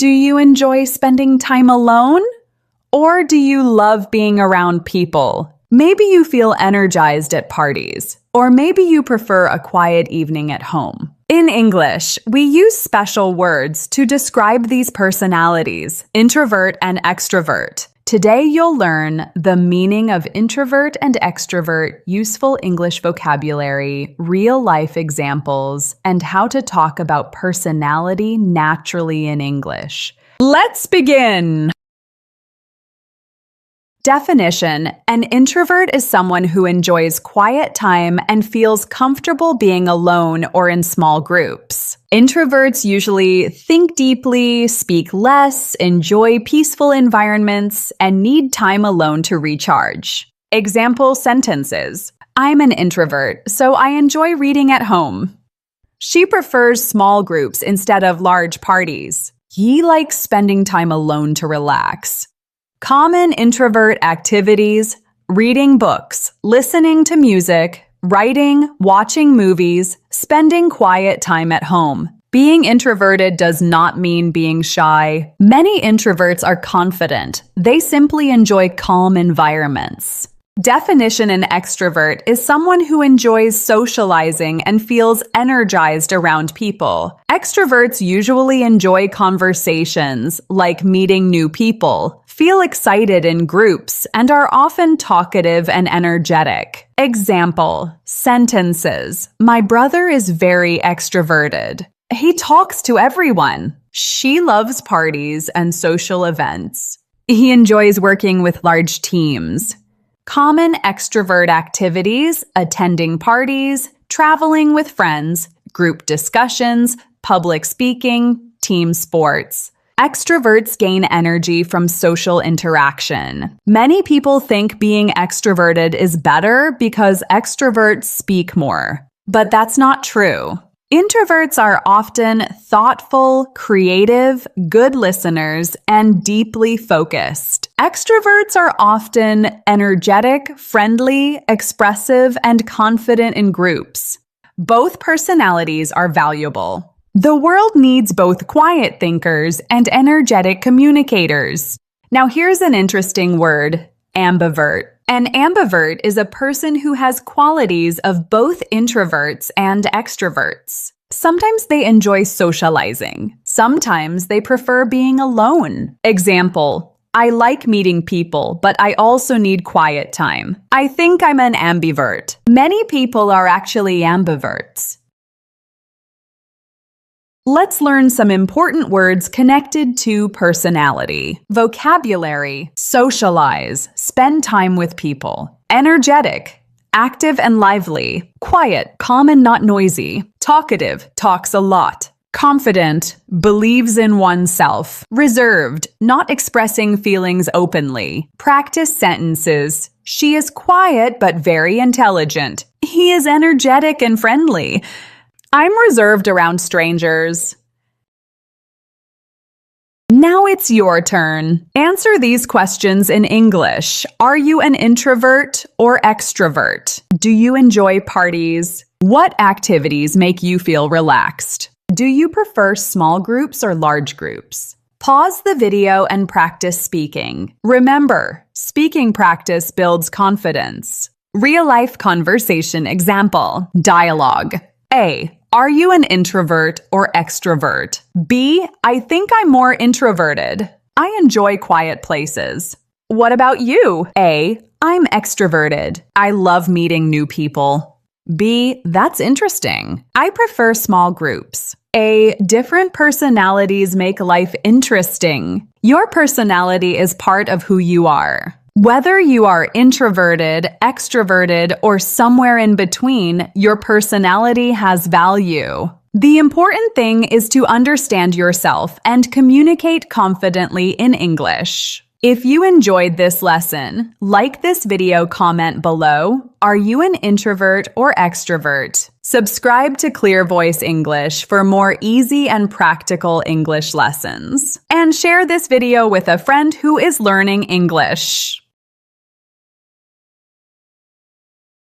Do you enjoy spending time alone? Or do you love being around people? Maybe you feel energized at parties, or maybe you prefer a quiet evening at home. In English, we use special words to describe these personalities, introvert and extrovert. Today you'll learn the meaning of introvert and extrovert, useful English vocabulary, real-life examples, and how to talk about personality naturally in English. Let's begin! Definition: an introvert is someone who enjoys quiet time and feels comfortable being alone or in small groups. Introverts usually think deeply, speak less, enjoy peaceful environments, and need time alone to recharge. Example sentences: I'm an introvert, so I enjoy reading at home. She prefers small groups instead of large parties. He likes spending time alone to relax. Common introvert activities: reading books, listening to music, writing, watching movies, spending quiet time at home. Being introverted does not mean being shy. Many introverts are confident. They simply enjoy calm environments. Definition: an extrovert is someone who enjoys socializing and feels energized around people. Extroverts usually enjoy conversations, like meeting new people, feel excited in groups, and are often talkative and energetic. Example sentences: my brother is very extroverted. He talks to everyone. She loves parties and social events. He enjoys working with large teams. Common extrovert activities: attending parties, traveling with friends, group discussions, public speaking, team sports. Extroverts gain energy from social interaction. Many people think being extroverted is better because extroverts speak more. But that's not true. Introverts are often thoughtful, creative, good listeners, and deeply focused. Extroverts are often energetic, friendly, expressive, and confident in groups. Both personalities are valuable. The world needs both quiet thinkers and energetic communicators. Now here's an interesting word: ambivert. An ambivert is a person who has qualities of both introverts and extroverts. Sometimes they enjoy socializing. Sometimes they prefer being alone. Example: I like meeting people, but I also need quiet time. I think I'm an ambivert. Many people are actually ambiverts. Let's learn some important words connected to personality. Vocabulary: socialize, spend time with people. Energetic: active and lively. Quiet: calm and not noisy. Talkative: talks a lot. Confident: believes in oneself. Reserved: not expressing feelings openly. Practice sentences: she is quiet but very intelligent. He is energetic and friendly. I'm reserved around strangers. Now it's your turn. Answer these questions in English. Are you an introvert or extrovert? Do you enjoy parties? What activities make you feel relaxed? Do you prefer small groups or large groups? Pause the video and practice speaking. Remember, speaking practice builds confidence. Real-life conversation example. Dialogue. A. Are you an introvert or extrovert? B. I think I'm more introverted. I enjoy quiet places. What about you? A. I'm extroverted. I love meeting new people. B. That's interesting. I prefer small groups. A. Different personalities make life interesting. Your personality is part of who you are. Whether you are introverted, extroverted, or somewhere in between, your personality has value. The important thing is to understand yourself and communicate confidently in English. If you enjoyed this lesson, like this video, comment below. Are you an introvert or extrovert? Subscribe to Clear Voice English for more easy and practical English lessons. And share this video with a friend who is learning English.